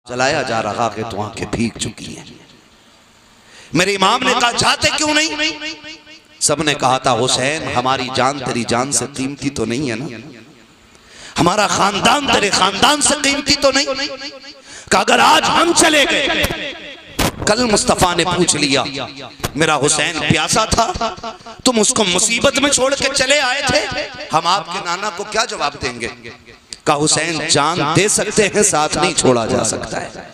जलाया जा रहा है तो आंखें भीग चुकी हैं। मेरे इमाम ने कहा जाते क्यों नहीं? सबने कहा था हुसैन हमारी जान तेरी जान से कीमती तो नहीं है ना, हमारा खानदान तेरे खानदान से कीमती तो नहीं कि अगर आज हम चले गए, कल मुस्तफा ने पूछ लिया मेरा हुसैन प्यासा था, तुम उसको मुसीबत में छोड़ के चले आए थे, हम आपके नाना को क्या जवाब देंगे? का हुसैन जान दे सकते हैं, साथ नहीं छोड़ा जा सकता है।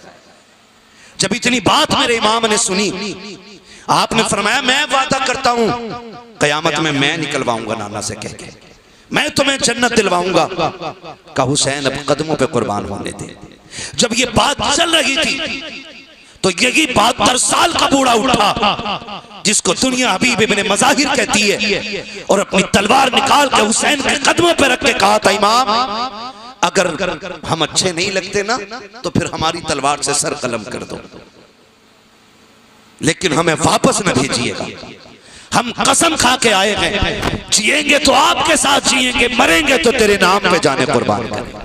जब इतनी बात मेरे इमाम ने सुनी, आपने फरमाया मैं वादा करता हूं कयामत में मैं निकलवाऊंगा नाना से कह के, मैं तुम्हें जन्नत दिलवाऊंगा। का हुसैन अब कदमों पे कुर्बान होने थे। जब ये बात चल रही थी तो यही 72 साल का बूढ़ा उठा जिसको दुनिया हबीब इब्ने मज़ाहिर कहती है, और अपनी तलवार निकाल के हुसैन के कदमों पे रख के कहा था इमाम अगर हम अच्छे नहीं लगते ना तो फिर हमारी तलवार से सर कलम कर दो, लेकिन हमें वापस न भेजिएगा। हम कसम खा के आए हैं, जिएंगे तो आपके साथ जिएंगे, मरेंगे तो तेरे नाम पे जाने कुर्बान करेंगे।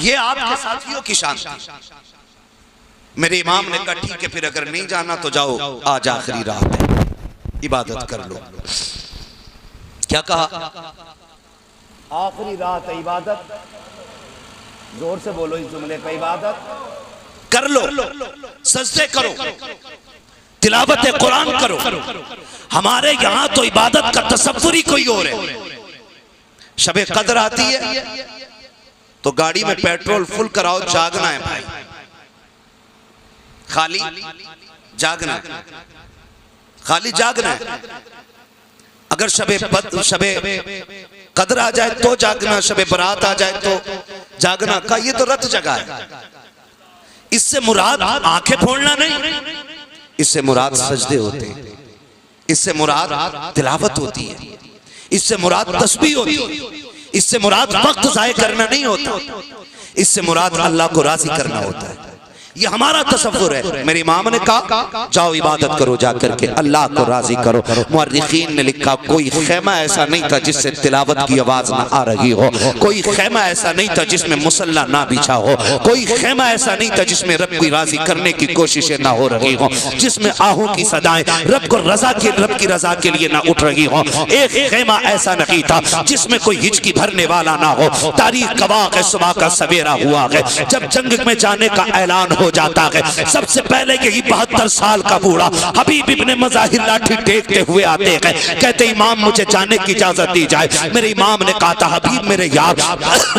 ये आपके साथियों की शान। मेरे इमाम ने कहा ठीक है फिर अगर नहीं जाना तो जाओ, आज आखिरी रात है, इबादत कर लो। क्या कहा? आखिरी रात है, इबादत। जोर से बोलो इस जुमले पे, इबादत कर लो, सजदे करो, तिलावत कुरान करो। हमारे यहाँ तो इबादत का तसव्वुर ही कोई और है। शबे कदर आती है तो गाड़ी में पेट्रोल फुल कराओ, जागना है भाई, खाली जागना है, खाली जागना है। अगर शबे कदर आ जाए तो जागना, शबे बरात आ जाए तो जागना का ये तो रत जगह है। इससे मुराद आंखें फोड़ना नहीं, इससे मुराद सजदे होते हैं, इससे मुराद तिलावत होती है, इससे मुराद तस्बीह होती है, इससे मुराद वक्त जाया करना नहीं होता, इससे मुराद अल्लाह को राजी करना होता है। ये हमारा तसव्वुर है। मेरे इमाम ने कहा जाओ इबादत करो, जाकर के अल्लाह को राजी करो। मुअर्रिखीन ने लिखा कोई खेमा ऐसा नहीं था जिससे तिलावत की आवाज ना आ रही हो, कोई खेमा ऐसा नहीं था जिसमें मुसल्ला ना बिछा हो, कोई खेमा ऐसा नहीं था जिसमें रब को राजी करने की कोशिशें ना हो रही हो, जिसमें आहू की सदाएं रब की रजा के लिए ना उठ रही हो। एक खेमा ऐसा नहीं था जिसमें कोई हिचकी भरने वाला ना हो। तारीख गवाह है, सुबह का सवेरा हुआ है जब जंग में जाने का ऐलान हो जाता है, सबसे पहले यही 72 साल का बूढ़ा हबीब इब्ने मज़ाहिर लाठी टेकते हुए आते हैं, कहते इमाम मुझे जाने की इजाजत दी जाए। मेरे इमाम ने कहा था हबीब मेरे यार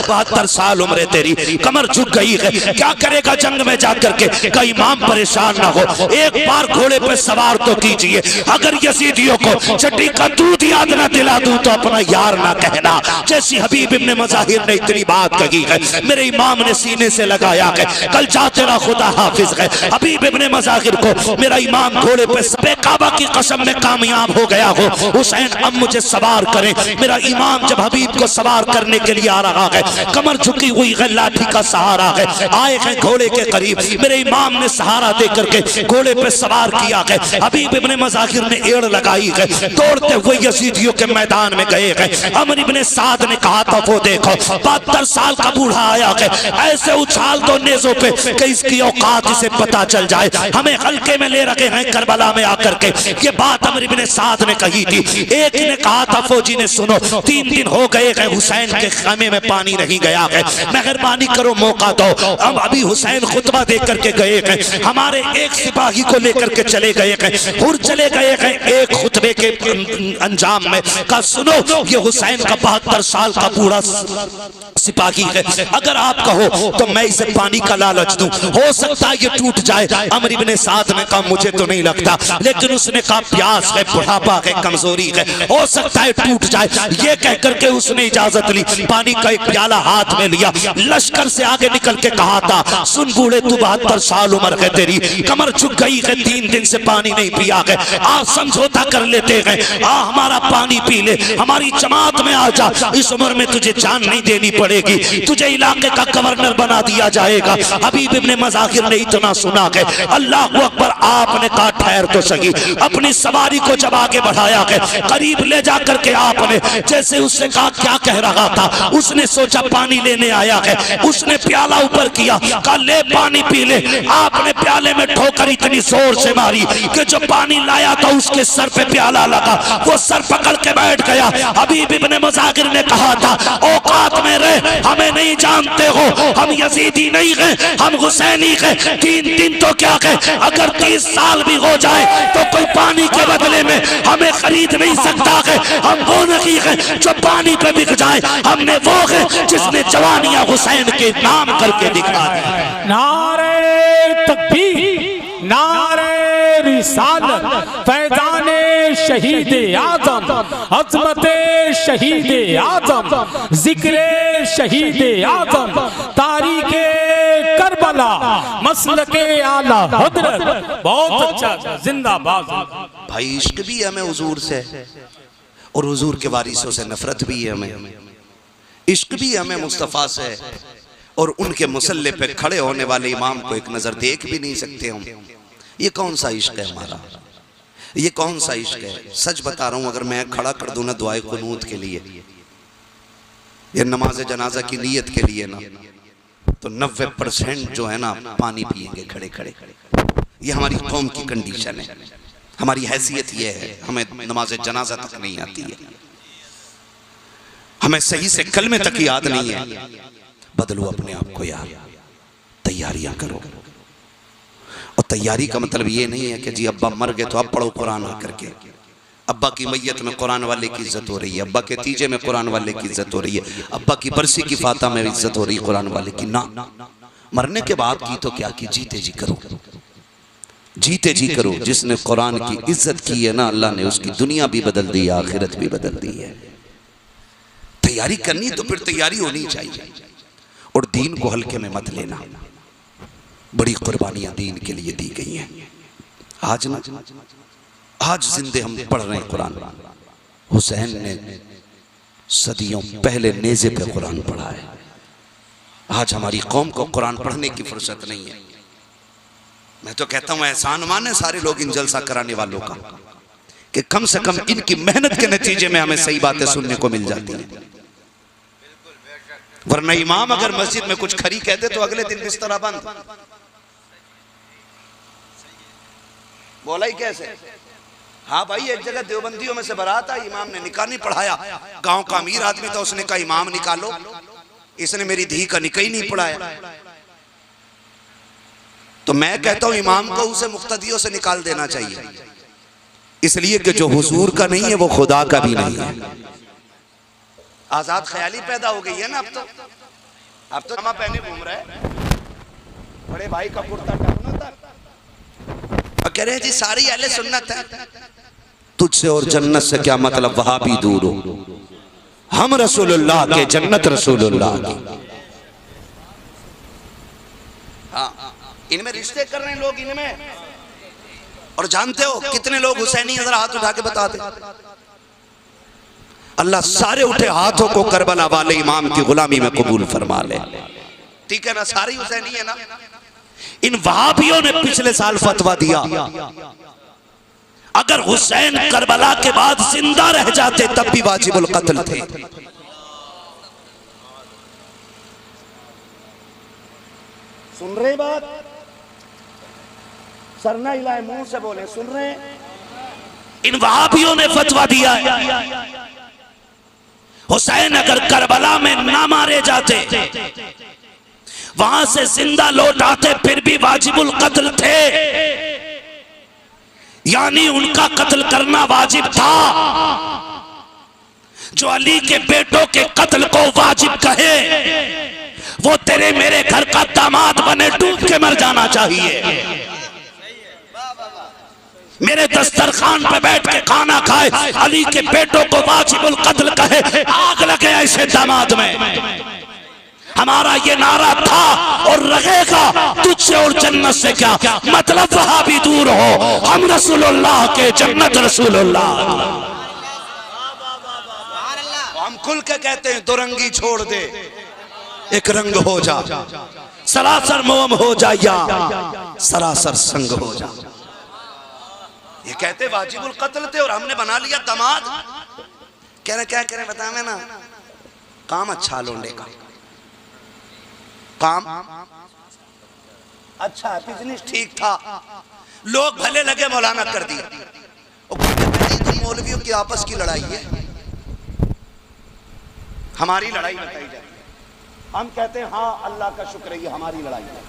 72 साल उम्र है तेरी, कमर झुक गई है, क्या करेगा जंग में जाकर के? का इमाम परेशान ना हो, एक बार घोड़े पे सवार तो कीजिए, अगर यजीदियों को चट्टी का दूध याद ना दिला दूं तो अपना यार ना कहना। जैसी हबीब इब्ने मज़ाहिर ने इतनी बात कही है, मेरे इमाम ने सीने से लगाया है कल जा तेरा खुदा हाफिज है। हबीब इब्ने मज़ाहिर को मेरा इमाम घोड़े पे सबे काबा की कसम में कामयाब हो गया हो, हुसैन अब मुझे सवार करें। मेरा इमाम जब हबीब को सवार करने के लिए आ रहा है, कमर झुकी हुई है, लाठी का सहारा है, आए हैं घोड़े के करीब, मेरे इमाम ने सहारा देकर के घोड़े पे सवार किया है। हबीब इब्ने मज़ाहिर ने एड़ लगाई है, दौड़ते हुए यजीदियों के मैदान में गए हैं। अमर इब्ने साद ने कहा था वो देखो 72 साल का बूढ़ा आया है, ऐसे उछाल दो नेज़ों पे कि इसकी औकात इसे पता चल जाए, हमें हल्के में ले रखे हैं करबला में आकर के। ये बात अमर इब्ने साद ने कही थी। एक ने कहा था फौजी ने सुनो 3 दिन हो गए हैं हुसैन के खामे में पानी नहीं गया है, मेहरबानी करो मौका दो। अब अभी हुसैन खुतबा दे करके गए हैं, हमारे एक सिपाही को लेकर के चले गए हैं, हुर चले गए हैं एक खुतबे के अंजाम में। कहा सुनो ये हुसैन का 72 साल का बूढ़ा सिपाही है, अगर आप कहो तो मैं इसे पानी का लालच दूं, हो सकता है ये टूट जाए। अमर इब्ने साद ने कहा मुझे तो नहीं लगता, लेकिन उसने कहा प्यास है, बुढ़ापा है, कमजोरी है, हो सकता है टूट जाए। ये कहकर के उसने इजाजत ली, पानी का एक प्याला हाथ में लिया, लश्कर से आगे निकल के कहा था सुन बूढ़े तू 72 साल उम्र है तेरी, कमर झुक गई है, 3 दिन से पानी नहीं पिया है, आज समझौता कर लेते हैं, हमारा पानी पी ले, हमारी जमात में आ जा, इस उम्र में तुझे जान नहीं देनी पड़ेगी, तुझे इलाके का गवर्नर बना दिया जाएगा। हबीब इब्ने मज़ाहिर मुजाहिर ने इतना सुना के अल्लाह अकबर, आपने कहा ठहर तो सही। अपनी सवारी को जब आगे बढ़ाया के करीब ले जाकर के आपने जैसे उससे कहा क्या कह रहा था, उसने सोचा पानी लेने आया है, उसने प्याला ऊपर किया, कहा ले पानी पी ले। आपने प्याले में ठोकर इतनी जोर से मारी कि जो पानी लाया था उसके सर पे प्याला लगा, वो सर पकड़ के बैठ गया। हबीब इब्ने मुजाहिर ने कहा था औकात में रहे, हमें नहीं जानते हो, हम यजीदी नहीं है, हम हुसैनी है। 3 दिन तो क्या है, अगर 30 साल भी हो जाए तो कोई पानी के बदले में हमें खरीद नहीं सकता है। हम वो नहीं है जो पानी पे बिक जाए, हमने वो है जिसने जवानियां हुसैन के नाम करके दिखा दी। नारे तकबीर, नारे रिसालत, फैजाने शहीद आजम, अजमते शहीद आजम, जिक्रे शहीद आजम, तारीखे करबला, मसलके आला हजरत। बहुत अच्छा, जिंदाबाद। भाई इश्क भी हमें हुजूर से और हुजूर के वारिसों से नफरत भी है हमें, इश्क भी हमें मुस्तफ़ा से और उनके मुसल्ले पे खड़े होने वाले इमाम को एक नजर देख भी नहीं सकते हम। ये कौन सा इश्क है हमारा, ये कौन सा इश्क है? सच बता रहा हूं, अगर मैं खड़ा कर दूं ना दुआए कुनूत के लिए या नमाज जनाजा की नीयत के लिए ना, तो 90% जो है ना पानी पिएंगे खड़े खड़े। ये हमारी कौम की कंडीशन है, हमारी हैसियत ये है, हमें नमाज जनाजा तक नहीं आती है, हमें सही से कलमे तक याद नहीं है। बदलो अपने आप को यार, तैयारियां करो। और तैयारी का मतलब ये नहीं है कि जी अब्बा मर गए तो अब पढ़ो कुरान आकर के। अब्बा की मैयत में कुरान वाले की इज्जत हो रही है, अब्बा के तीजे में कुरान वाले की इज्जत हो रही है, अब्बा की बरसी की फाता में इज्जत हो रही है कुरान वाले की। ना, मरने के बाद की तो क्या की, जीते जी करो, जीते जी करो। जिसने कुरान की इज्जत की है ना, अल्लाह ने उसकी दुनिया भी बदल दी है, आखिरत भी बदल दी है। तैयारी करनी तो फिर तैयारी होनी चाहिए, और दीन को हल्के में मत लेना। बड़ी कुर्बानियां दीन के लिए दी गई हैं। आज ना, आज जिंदे हम पढ़ रहे हैं कुरान। हुसैन ने सदियों पहले नेज़े पे कुरान पढ़ा है। आज हमारी कौम को कुरान पढ़ने की फुर्सत नहीं है। मैं तो कहता हूं एहसान माने सारे लोग इन जलसा कराने वालों का कि कम से कम इनकी मेहनत के नतीजे में हमें सही बातें सुनने को मिल जाती हैं। वरना इमाम अगर मस्जिद में कुछ खरी कहते तो अगले दिन बिस्तरा बंद। बोला ही कैसे? हाँ भाई, एक जगह देवबंदियों में से बारात आई, इमाम ने निकाह नहीं पढ़ाया। गांव का अमीर आदमी था, उसने कहा इमाम निकालो, इसने मेरी धी का निकाह ही नहीं पढ़ाया। तो मैं कहता हूं इमाम को उसे मुक्तदियों से निकाल देना चाहिए, इसलिए कि जो हुजूर का नहीं है वो खुदा का भी नहीं है। आजाद ख्याली पैदा हो गई है ना अब तो जमा पहने घूम रहा है, बड़े भाई का कुर्ता टांगना था और कह रहे जी सारी अहले सुन्नत है। तुझसे और जन्नत से क्या मतलब, वहां भी दूर हो, हम रसूलुल्लाह के, जन्नत रसूलुल्लाह की। हाँ, इनमें रिश्ते कर रहे हैं लोग इनमें। और जानते हो कितने लोग हुसैनी जरा हाथ उठा के बताते। अल्लाह सारे उठे हाथों को करबला वाले इमाम की गुलामी में कबूल फरमा ले। ठीक है ना, सारी हुसैनी है ना। इन वहाबियों ने पिछले साल फतवा दिया, अगर हुसैन करबला के बाद जिंदा रह जाते तब भी वाजिबुल कत्ल थे। सुन रहे बात? सरना हिलाए, मुंह से बोले, सुन रहे? इन वहाबियों ने फतवा दिया है हुसैन अगर करबला में ना मारे जाते, वहां से जिंदा लौट आते, फिर भी वाजिबुल कत्ल थे, यानी उनका कत्ल करना वाजिब था। जो अली के बेटों के कत्ल को वाजिब कहे वो तेरे मेरे घर का दामाद बने डूब के मर जाना चाहिए। मेरे दस्तरखान पे बैठ के खाना खाए, अली के बेटों को वाजिबुल कत्ल कहे, आग लगे ऐसे दामाद में। हमारा ये नारा था और रहेगा, तुझसे और जन्नत से क्या मतलब, वहां भी दूर हो, हम रसूलुल्लाह के, जन्नत रसूलुल्लाह। हम खुल के कहते हैं दो रंगी छोड़ दे, एक रंग हो जा। सरासर मोम हो जा या सरासर संग हो जा। ये कहते वाजिबुल कत्ल थे और हमने बना लिया दामाद। कह रहे क्या करें बता मैं ना, काम अच्छा लोंडे का, काम अच्छा, बिजनेस ठीक था, लोग भले लगे मौलाना कर दिया। तो मौलवियों की आपस की लड़ाई है, हमारी लड़ाई बताई जाती है। हम कहते हैं हाँ अल्लाह का शुक्र है ये हमारी लड़ाई है।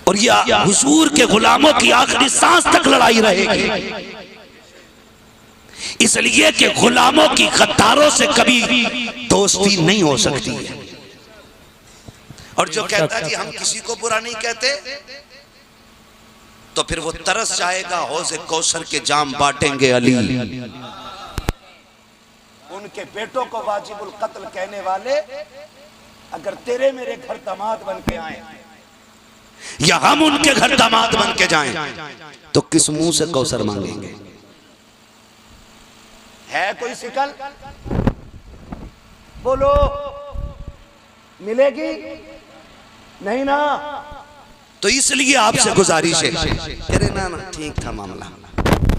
और ये हुजूर के गुलामों की आखिरी सांस तक लड़ाई रहेगी, इसलिए कि गुलामों की गद्दारों से कभी दोस्ती नहीं हो सकती है। और जो कहता है कि हम किसी को बुरा नहीं कहते, तो फिर वो तरस जाएगा, हौज़े कौसर के जाम बांटेंगे अली। उनके बेटों को वाजिबुल कत्ल कहने वाले अगर तेरे मेरे घर दामाद बन के आए या हम उनके घर दामाद बन के जाएं, तो किस मुंह से कौसर मांगेंगे? है कोई शिकल? बोलो, मिलेगी नहीं ना? तो इसलिए आपसे गुजारिश है, अरे ना ना ठीक था मामला,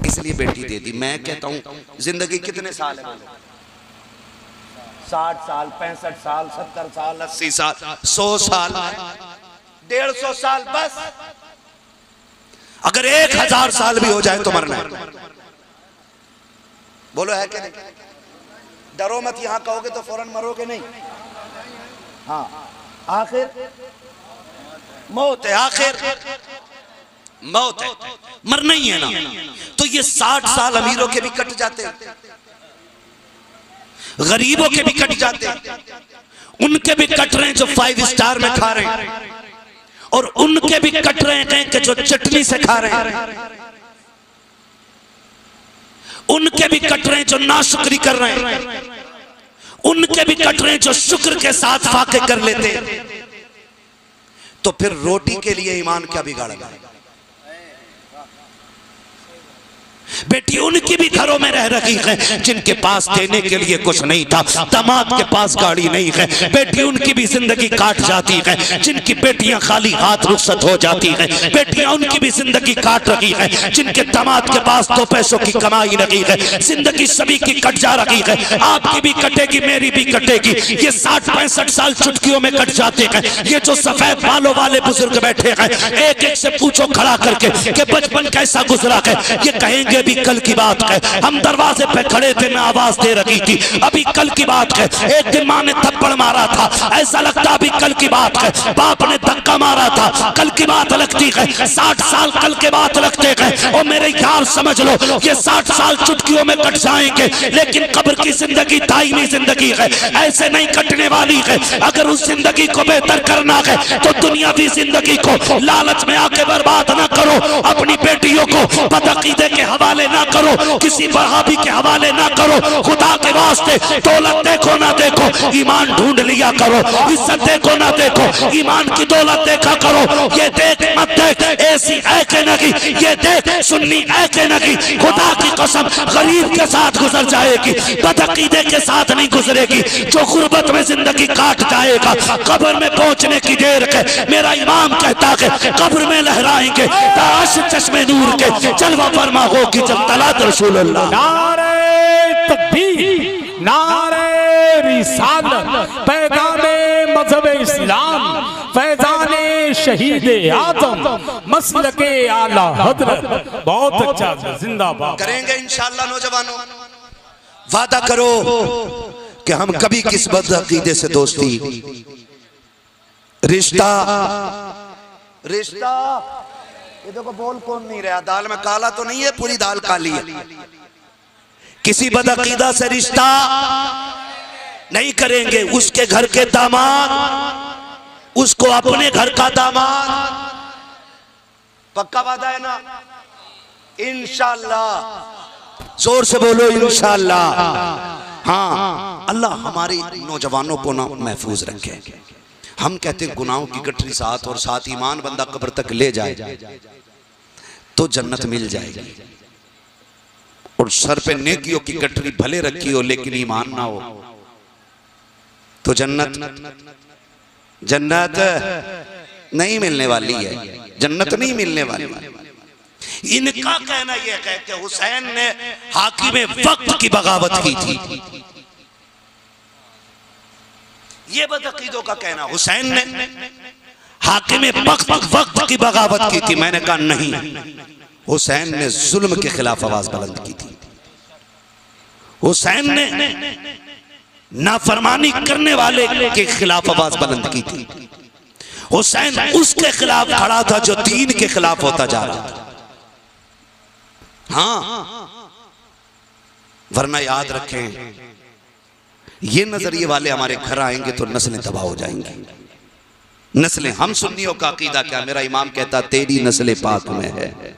इसलिए बेटी दे दी। मैं कहता हूं जिंदगी कितने साल है? 60 साल, 65 साल, 70 साल, 80 साल, 100 साल, 150 साल, बस। अगर 1000 साल भी हो जाए तो मरना है। बोलो है कि नहीं? डरो मत, यहां कहोगे तो फौरन मरोगे नहीं। हाँ, आखिर मौत है, आखिर मौत है, मरना ही है ना। तो ये 60 साल अमीरों के भी कट जाते हैं, गरीबों के भी कट जाते हैं, उनके भी कट रहे हैं जो 5 स्टार में खा रहे हैं, और उनके भी कट रहे हैं कि जो चटनी से खा रहे हैं, उनके भी कट रहे हैं जो नाशुक्री कर रहे हैं, उनके भी कट रहे हैं जो शुक्र के साथ फाके कर लेते हैं। तो फिर रोटी के लिए ईमान क्या बिगाड़ेगा? बेटी उनकी भी घरों में रह रही है जिनके पास देने के लिए कुछ नहीं था, दामाद के पास गाड़ी नहीं है। बेटी उनकी भी जिंदगी काट जाती है जिनकी बेटियां खाली हाथ रुखसत हो जाती हैं। बेटियां उनकी भी जिंदगी काट रही है जिनके दामाद के पास 2 पैसों की कमाई नहीं है। जिंदगी सभी की कट जा रही है, आपकी भी कटेगी, मेरी भी कटेगी। ये 60-65 साल चुटकियों में कट जाते हैं। ये जो सफेद बालों वाले बुजुर्ग बैठे हैं, एक एक से पूछो खड़ा करके कि बचपन कैसा गुजरा है, ये कहेंगे भी कल की बात है। हम दरवाजे पे खड़े थे, मैं आवाज दे रही थी, अभी कल की बात है। एक दिन माँ ने थप्पड़ मारा था, ऐसा लगता अभी कल की बात है। बाप ने धक्का मारा था, कल की बात लगती है। 60 साल कल के बात लगते हैं। और मेरे यार समझ लो, ये 60 साल चुटकियों में कट जाएंगे, लेकिन कब्र की जिंदगी दायमी जिंदगी है, ऐसे नहीं कटने वाली है। अगर उस जिंदगी को बेहतर करना है तो दुनियावी जिंदगी को लालच में आके बर्बाद ना करो। अपनी बेटियों को बदअकीदे के हवाले ना करो, किसी वहाबी के हवाले ना करो। खुदा के वास्ते दौलत देखो ना देखो, ईमान ढूंढ लिया करो। इज्जत देखो ना देखो, ईमान की दौलत देखा करो। ये देख मत देख ऐसी है के नहीं, ये देख सुन्नी है के नहीं। खुदा की कसम गरीब के साथ गुजर जाएगी, बदअकीदे के साथ नहीं गुजरेगी। जो गुर्बत में जिंदगी काट जाएगा, कब्र में पहुंचने की देर है। मेरा इमाम कहता है कब्र में लहराएंगे ताश चश्मे नूर के, जलवा फरमा होगी जब तलात रसूलुल्लाह। नारे तकबीर, नारे रिसालत, पैगामे मजहब इस्लाम, फैजाने शहीद आजम, मसलके आला हजरत। बहुत अच्छा, जिंदाबाद। करेंगे इंशाअल्लाह। नौजवानों, वादा करो कि हम कभी किस बदअकीदे से दोस्ती, रिश्ता ये देखो बोल कौन नहीं रहा, दाल में काला तो नहीं है, पूरी दाल काली है। किसी बदअकीदा से रिश्ता नहीं करेंगे। उसके घर के दामाद, उसको अपने घर का दामाद, पक्का वादा है ना? इंशाअल्लाह। जोर से बोलो इंशाअल्लाह। हाँ, अल्लाह हमारे नौजवानों को ना महफूज रखे। हम कहते हैं गुनाहों की गठरी साथ और साथ ईमान बंदा कब्र तक ले जाए तो जन्नत मिल जाएगी। और सर पे नेकियों की गठरी भले रखी हो लेकिन ईमान ना हो तो जन्नत जन्नत नहीं मिलने वाली है, जन्नत नहीं मिलने वाली। इनका कहना यह है कि हुसैन ने हाकिम वक्त की बगावत की थी। ये बदअकीदों का कहना, हुसैन ने हाकिम वक्त की बगावत की थी। मैंने कहा नहीं, हुसैन ने जुल्म के खिलाफ आवाज बुलंद की थी। हुसैन ने नाफरमानी करने वाले के खिलाफ आवाज बुलंद की थी। हुसैन उसके खिलाफ खड़ा था जो दीन के खिलाफ होता जा रहा था। हाँ, वरना याद रखें, ये नजरिए वाले हमारे घर आएंगे तो नस्लें तबाह हो जाएंगी। नस्लें, हम सुन्नियों का अकीदा क्या, मेरा इमाम कहता तेरी नस्ल पाक में है।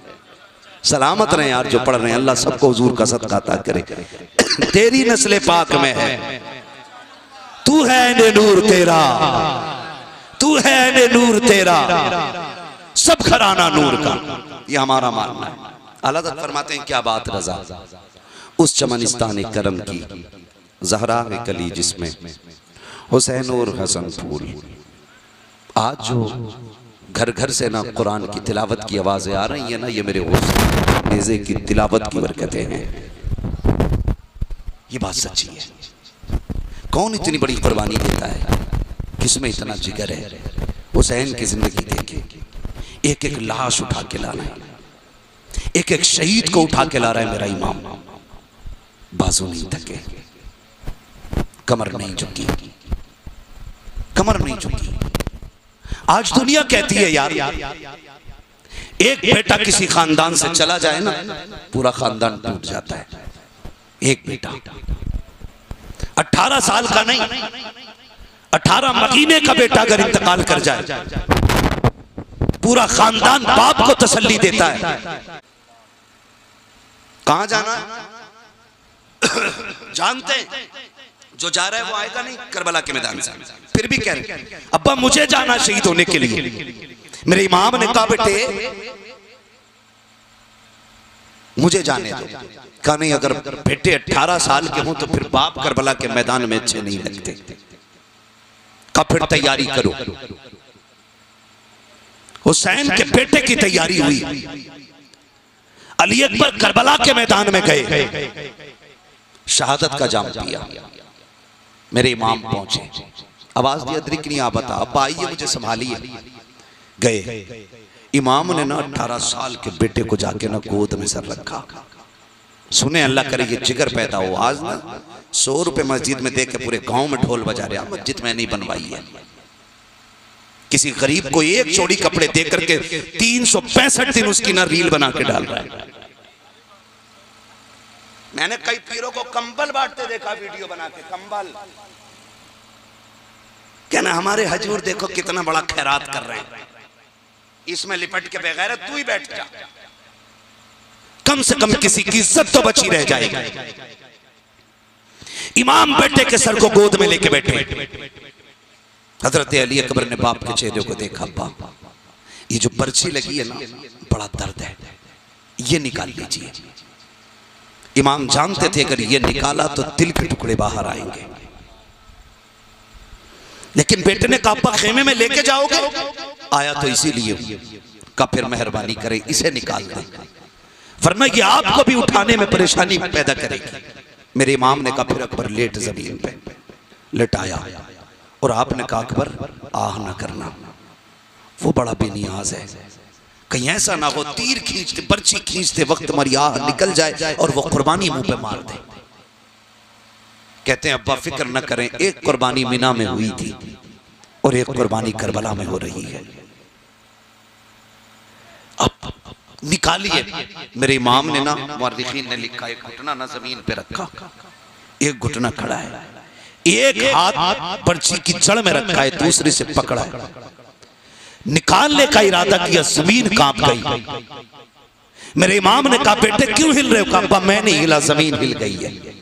सलामत रहे यार जो पढ़ रहे हैं, अल्लाह सबको हुजूर का सदका अता करे। तेरी नस्ल पाक में है, तू है ने नूर तेरा, तू है ने नूर तेरा, सब घराना नूर का, ये हमारा मानना है। आला हज़रत फरमाते हैं क्या बात रजा, उस चमनिस्तान करम की ज़हरा में कली जिसमें हुसैन और हसन फूल। आज जो घर घर से ना कुरान की तिलावत की आवाज़ें आ रही हैं ना, ये मेरे हुस्न नेज़े की तिलावत की बरकतें हैं। ये बात सच्ची है। कौन इतनी बड़ी कुर्बानी देता है, किसमें इतना जिगर है। हुसैन की जिंदगी देखे, एक एक लाश उठा के लाना है, एक एक शहीद को उठा के ला रहा है मेरा इमाम। बाजू नहीं थके, कमर नहीं झुकी, कमर नहीं झुकी। आज दुनिया कहती है यार, एक बेटा किसी खानदान से चला जाए ना, पूरा खानदान टूट जाता है। एक बेटा 18 साल का नहीं, 18 महीने का बेटा अगर इंतकाल कर जाए, पूरा खानदान बाप को तसल्ली देता है। कहां जाना जानते हैं, जो जा रहा है वो आएगा नहीं करबला के मैदान से, फिर भी कह रहे अब्बा मुझे जाना शहीद होने के लिए। मेरे इमाम ने कहा बेटे मुझे जाने दो। कहा नहीं, अगर बेटे 18 साल के हों तो फिर बाप करबला के मैदान में अच्छे नहीं लगते। कहा फिर तैयारी करो। हुसैन के बेटे की तैयारी हुई। अली अकबर करबला के मैदान में गए, शहादत का जाम पिया। मेरे इमाम पहुंचे, आवाज दी अदरिक नहीं, आ बता अब आइए मुझे संभालिए। गए, इमाम ने ना 18 साल के बेटे को जाके ना गोद में सर रखा। सुने अल्लाह करे ये जिगर पैदा हो। आज ना 100 रुपए मस्जिद में दे के पूरे गांव में ढोल बजा रहे, मस्जिद में नहीं बनवाई है। किसी गरीब को एक जोड़ी कपड़े दे करके 365 दिन उसकी ना रील बना के डाल रहा है। मैंने कई पीरों को कंबल बांटते देखा, वीडियो बना के कंबल। कहना हमारे हजूर देखो कितना बड़ा खैरात कर रहे हैं, इसमें लिपट के बगैर तू ही बैठ जा, कम से कम किसी की इज्जत तो बची रह जाएगी। इमाम बेटे के सर को गोद में लेके बैठे। हजरत अली अकबर ने बाप के चेहरे को देखा, बाप ये जो पर्ची लगी है ना, बड़ा दर्द है, ये निकाल लीजिए। इमाम जानते थे अगर ये निकाला तो दिल के टुकड़े बाहर आएंगे। लेकिन बेटे ने कहा खेमे में लेके जाओगे, आया तो इसीलिए का फिर मेहरबानी करें इसे निकाल दें, वरना ये आपको भी उठाने में परेशानी पैदा करेगी। मेरे इमाम ने कहा फिर अकबर लेट जमीन पे लेटाया और आपने कहा अकबर आह ना करना, वो बड़ा बेनियाज है, कहीं ऐसा ना हो तीर खींचते पर्ची खींचते वक्त हमारी आह निकल जाए और वो कुर्बानी मुंह पे मार दे। कहते हैं अब्बा फिक्र न करें, एक कुर्बानी मिना में हुई थी और एक कुर्बानी करबला में हो रही है, अब निकालिए। मेरे इमाम ने ना, मुअर्रिखीन ने लिखा, एक घुटना ना जमीन पे रखा, एक घुटना खड़ा है, एक हाथ पर्ची की जड़ में रखा है, दूसरे से पकड़ा है। निकालने का इरादा किया, जमीन कांप गई। मेरे इमाम ने कहा बेटे क्यों हिल रहे हो? कहा अब्बा मैं नहीं हिला, जमीन हिल गई है।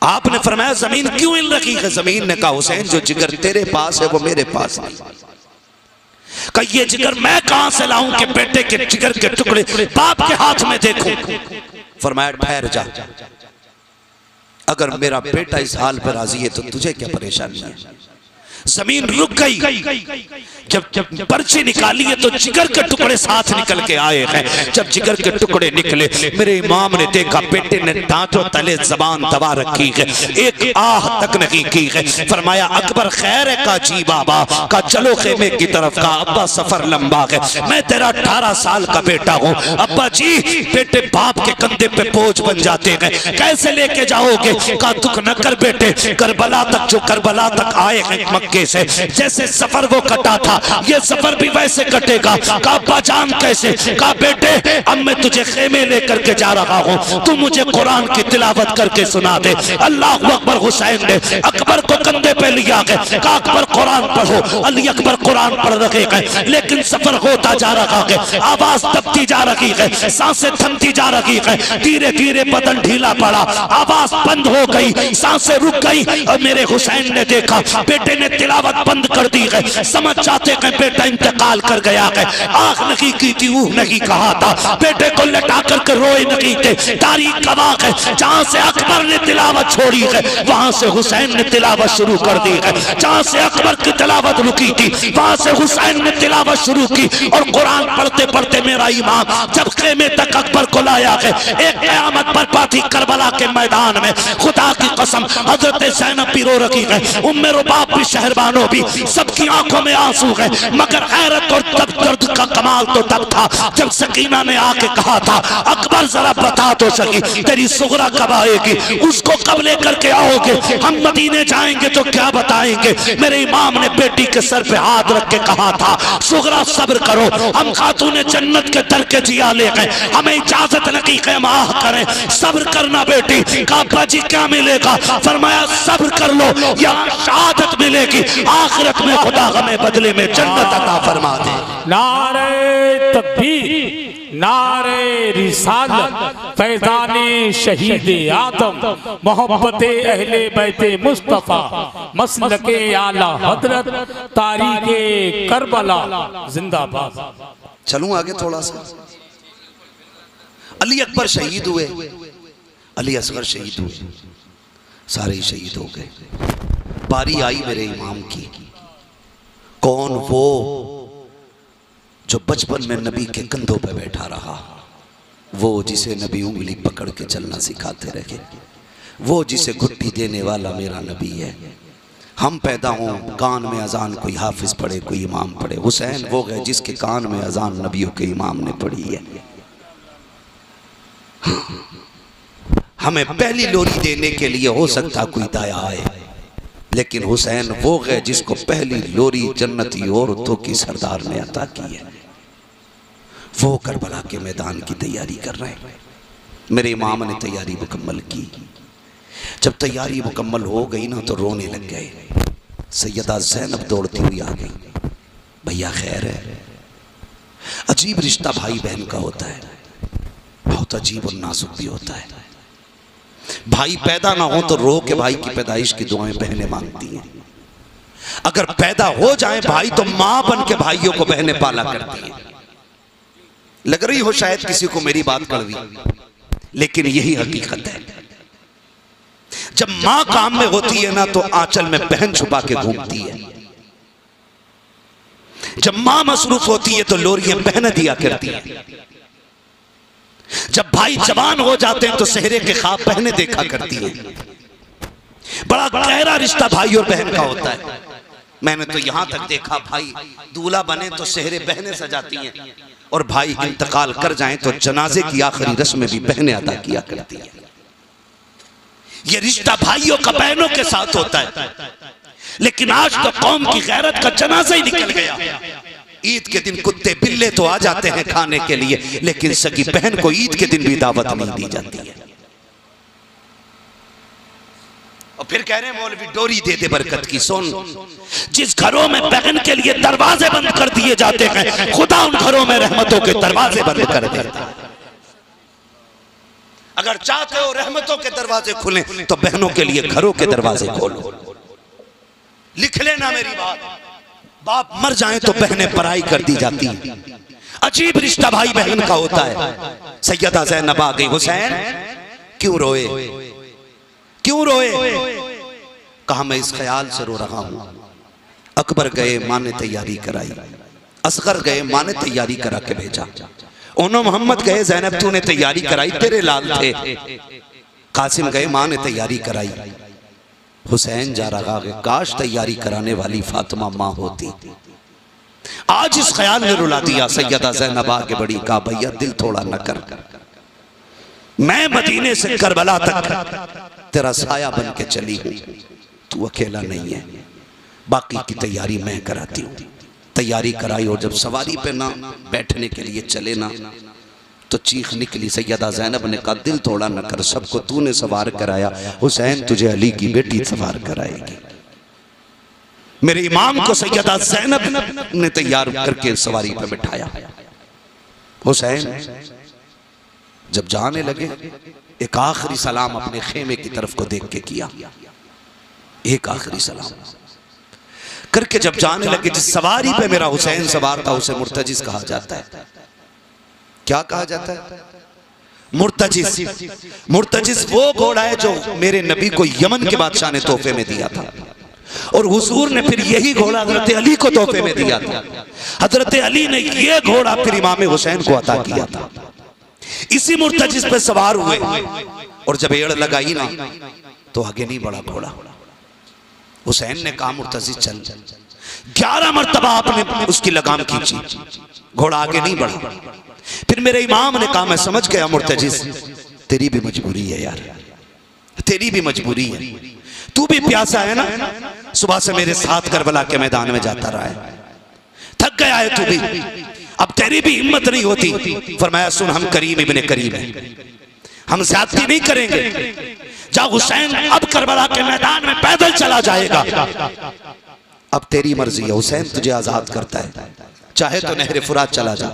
आपने फरमाया जमीन क्यों हिल रही है? जमीन ने कहा हुसैन जो जिगर तेरे पास है वो मेरे पास नहीं। कहा ये जिगर मैं कहां से लाऊं कि बेटे के जिगर के टुकड़े बाप के हाथ में देखूं? फरमाया ठहर जा, अगर मेरा बेटा इस हाल पर राजी है तो तुझे क्या परेशानी है? जमीन रुक गई। जब पर्ची निकाली है तो जिगर के टुकड़े साथ निकल के आए हैं। जब जिगर के टुकड़े निकले, मेरे इमाम ने देखा बेटे ने दांतों तले जबान दबा रखी है, एक आह तक नहीं की है। फरमाया अकबर खैर है का जी बाबा का, चलो खेमे की तरफ का, अब्बा सफर लंबा है, मैं तेरा 18 साल का बेटा हूँ। अब्बा जी, बेटे बाप के कंधे पे बोझ बन जाते हैं, कैसे लेके जाओगे? का दुख न कर बेटे, करबला तक, जो करबला तक आए हैं मक्के से, जैसे सफर वो कटा था ये सफर भी वैसे कटेगा। का जान कैसे? का बेटे अब मैं तुझे खेमे लेकर के जा रहा हूँ, तू मुझे कुरान की तिलावत करके सुना दे। अल्लाह अकबर। हुसैन ने अकबर को कंधे पे लिया गया, का अकबर कुरान पढ़ो। अली अकबर कुरान पढ़ रहे हैं, लेकिन सफर होता जा रहा है, आवाज दबती जा रही है, सांसें थमती जा रही है, धीरे धीरे बदन ढीला पड़ा, आवाज बंद हो गई, सांसें रुक गई। और मेरे हुसैन ने देखा बेटे ने तिलावत बंद कर दी है, समझ जाते हैं बेटा इंतकाल कर गया है। आंख नहीं की थी, ऊह नहीं कहा था, बेटे को लटा करके रोए नहीं थे। तारीख गवाह है, जहां से अकबर ने तिलावत छोड़ी है वहां से हुसैन ने तिलावत शुरू कर दी है। जहां से अकबर की तिलावत रुकी थी वहां से हुसैन ने तिलावत शुरू की। और कुरान पढ़ते पढ़ते मेरा इमाम जब खेमे तक अकबर को लाया है, एक क़यामत बर्पा थी करबला के मैदान में। खुदा की कसम हजरत ज़ैनब भी रो रही है, उम्मे रुबाब भी, शहरबानो भी, सबकी आंखों में आंसू है। मगर हैरत और तब दर्द का कमाल तो तब था जब सकीना ने आके कहा था अकबर जरा बता तो सकी तेरी सुगरा कब आएगी, उसको कब लेकर के आओगे? हम मदीने जाएंगे तो क्या बताएंगे? मेरे इमाम ने बेटी के सर पे हाथ रख के कहा था सुगरा सब्र करो, हम खातूने जन्नत के दर के जिया ले गए, हमें इजाजत नहीं कि हम आह करें, सब्र करना बेटी। काबा जी क्या मिलेगा? फरमाया सब्र कर लो, यहाँ शहादत मिलेगी, आखिरत में खुदा हमें बदले में जन्नत अता फरमा दे। नारे तकबीर, नारे रिसालत, फैज़ाने शहीद आदम, मोहब्बते अहले बैते मुस्तफा, मसलके आला हजरत, तारीखे करबला जिंदाबाद। चलूं आगे थोड़ा सा। अली अकबर शहीद हुए, अली असगर शहीद हुए, सारे ही शहीद हो गए। बारी आई मेरे इमाम की, कौन वो जो बचपन में नबी के कंधों पे बैठा रहा, वो जिसे नबी उंगली पकड़ के चलना सिखाते रहे, वो जिसे घुट्टी देने वाला मेरा नबी है। हम पैदा हों कान में अजान कोई हाफिज पढ़े, कोई इमाम पढ़े, हुसैन वो है जिसके कान में अजान नबियों के इमाम ने पढ़ी है। हमें पहली लोरी देने के लिए हो सकता कोई दाया आए, लेकिन हुसैन वो है जिसको पहली लोरी जन्नती औरतों की सरदार ने अता की है। वो करबला के मैदान की तैयारी कर रहे हैं। मेरे इमाम ने तैयारी मुकम्मल की। जब तैयारी मुकम्मल हो गई ना तो रोने लग गए। सैयदा ज़ैनब दौड़ती हुई आ गई, भैया खैर है? अजीब रिश्ता भाई बहन का होता है, बहुत अजीब और नाजुक भी होता है। भाई पैदा ना हो तो रो के भाई की पैदाइश की दुआएं बहनें मांगती हैं। अगर पैदा हो जाए भाई तो मां बन के भाइयों को बहनें पाला करती हैं। लग रही हो शायद किसी को मेरी बात कड़वी, लेकिन यही हकीकत है। जब मां काम में होती है ना तो आंचल में बहन छुपा के घूमती है। जब मां मसरूफ होती है तो लोरियां बहनें दिया करती हैं। जब भाई जवान हो जाते हैं तो सेहरे के ख्वाब बहनें देखा करती हैं। बड़ा गहरा रिश्ता भाई और बहन का होता है। मैंने तो यहां तक देखा भाई दूल्हा बने तो सेहरे बहनें सजाती हैं, और भाई इंतकाल कर जाएं तो जनाजे की आखिरी रस्में भी बहनें अदा किया करती हैं। ये रिश्ता भाइयों का बहनों के साथ होता है। लेकिन आज तो कौम की गैरत का जनाजा ही निकल गया। ईद के दिन कुत्ते बिल्ले तो आ जाते हैं खाने के लिए, लेकिन सगी बहन को ईद के दिन भी दावत नहीं दी जाती है। और फिर कह रहे हैं मौलवी डोरी दे दे बरकत की। सुन, जिस घरों में बहन के लिए दरवाजे बंद कर दिए जाते हैं, खुदा उन घरों में रहमतों के दरवाजे बंद कर देता है। अगर चाहते हो रहमतों के दरवाजे खुलें तो बहनों के लिए घरों के दरवाजे खोलो। लिख लेना मेरी बात, बाप मर जाए तो बहनें पराई कर दी जाती हैं। अजीब रिश्ता भाई बहन का होता है। सैयदा ज़ैनब आ गई, हुसैन क्यों रोए, क्यों रोए? कहा मैं इस ख्याल से रो रहा हूं अकबर गए, माँ ने तैयारी कराई। असगर गए, माँ ने तैयारी करा के भेजा। ओनो मोहम्मद गए, ज़ैनब तूने तैयारी कराई, तेरे लाल थे। कासिम गए, माँ ने तैयारी कराई। हुसैन जा रहा है, काश तैयारी कराने वाली फातिमा माँ होती। आज इस ख्याल ने रुला दिया। सैयदा ज़ैनब आगे बढ़ी, कहा भैया दिल थोड़ा न कर, मैं मदीने से करबला तक तेरा साया बन के चली हूं, तू अकेला नहीं है, बाकी की तैयारी मैं कराती हूँ। तैयारी कराई और जब सवारी पे ना बैठने के लिए चले ना तो चीख निकली। सैयदा ज़ैनब ने कहा दिल थोड़ा न कर, सबको तूने सवार कराया, हुसैन तुझे अली की बेटी सवार कराएगी। मेरे इमाम को सैयदा ज़ैनब ने तैयार करके सवारी पे बिठाया। हुसैन जब जाने लगे, एक आखिरी सलाम अपने खेमे की तरफ को देख के किया, एक आखिरी सलाम करके जब जाने लगे, जिस सवारी पे मेरा हुसैन सवार था उसे मुर्तजिस कहा जाता है। क्या कहा जाता है? मुर्तजिस। मुर्तजिस वो घोड़ा है जो मेरे नबी को यमन के बादशाह ने तोहफे में दिया था, और हुजूर ने फिर यही घोड़ा हजरत अली को तोहफे में दिया था। हजरत अली ने यह घोड़ा फिर इमाम हुसैन को अता किया था। इसी मुर्तजिस पे सवार हुए, और जब एड़ लगाई ना तो आगे नहीं बढ़ा घोड़ा। हुसैन ने कहा मुर्तजिस चल। 11 मरतबा आपने उसकी लगाम खींची, घोड़ा आगे नहीं बढ़ा। फिर मेरे इमाम ने कहा मैं समझ गया मुर्तजिस, तेरी भी मजबूरी है यार, तेरी भी मजबूरी है, तू भी प्यासा है ना, सुबह से मेरे साथ करबला के मैदान में जाता रहा है, थक गया है तू भी, अब तेरी भी हिम्मत नहीं होती। फरमाया सुन, हम करीम इब्ने करीम हैं, हम ज्यादती नहीं करेंगे। जा हुसैन अब करबला के मैदान में पैदल चला जाएगा, अब तेरी मर्जी है। हुसैन तुझे आजाद करता है, चाहे तो नहर फुरात चला जा,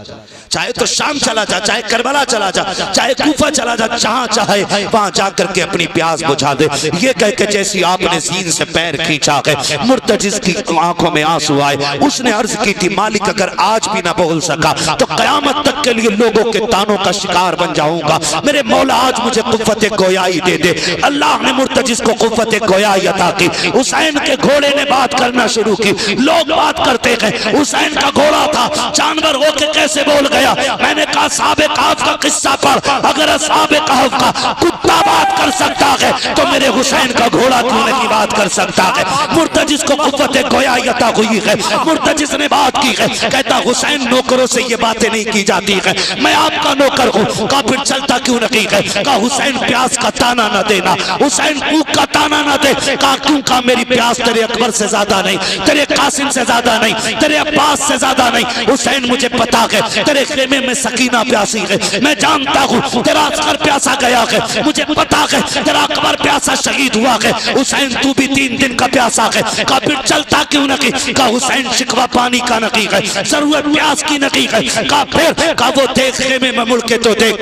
चाहे तो शाम चला जा, चाहे करबला चला जा, चाहे कूफा चला जा, जहां चाहे वहां जाकर के अपनी प्यास बुझा दे। ये कह के जैसी आपने सीन से पैर खींचा है, मुर्तजिस की आंखों में आंसू आए। उसने अर्ज की थी मालिक अगर आज भी ना बोल सका तो कयामत तक के लिए लोगों के तानों का शिकार बन जाऊंगा। मेरे मौला आज मुझे कुव्वत गोयाई दे दे। अल्लाह ने मुर्तजिस को कुव्वत गोयाई अता की। हुसैन के घोड़े ने बात करना शुरू की। लोग बात करते हैं हुसैन का घोड़ा था, जानवर होके कैसे बोल गया। मैंने कहा साहब कहफ का किस्सा पढ़, अगर साहब कहफ का कुत्ता बात कर सकता है तो मेरे हुसैन का घोड़ा क्यों नहीं बात कर सकता है। मुर्तजिस को कुव्वत गोयाई अता हुई है, मुर्तजिस ने बात की है। कहता हुसैन नौकरों से ये बातें नहीं की जाती है, मैं आपका नौकर हूँ। का फिर चलता क्यों नहीं है? का हुसैन प्यास का ताना न देना, हुसैन भूख का ताना न दे। का क्यों? का मेरी प्यास तेरे अकबर से ज्यादा नहीं, तेरे कासिम से ज्यादा नहीं, तेरे अब्बास से ज्यादा नहीं। हुसैन मुझे पता है तेरे खेमे में सकीना प्यासी है, मैं जानता हूँ तेरा असगर प्यासा गया है, मुझे पता है तेरा अकबर प्यासा शहीद हुआ है। हुसैन तू भी 3 दिन का प्यासा है। का फिर चलता क्यों नहीं? का हुसैन शिकवा पानी का नहीं है, जरूरत प्यास की नहीं है। का फिर का वो देख खेमे में मुड़ के तो देख,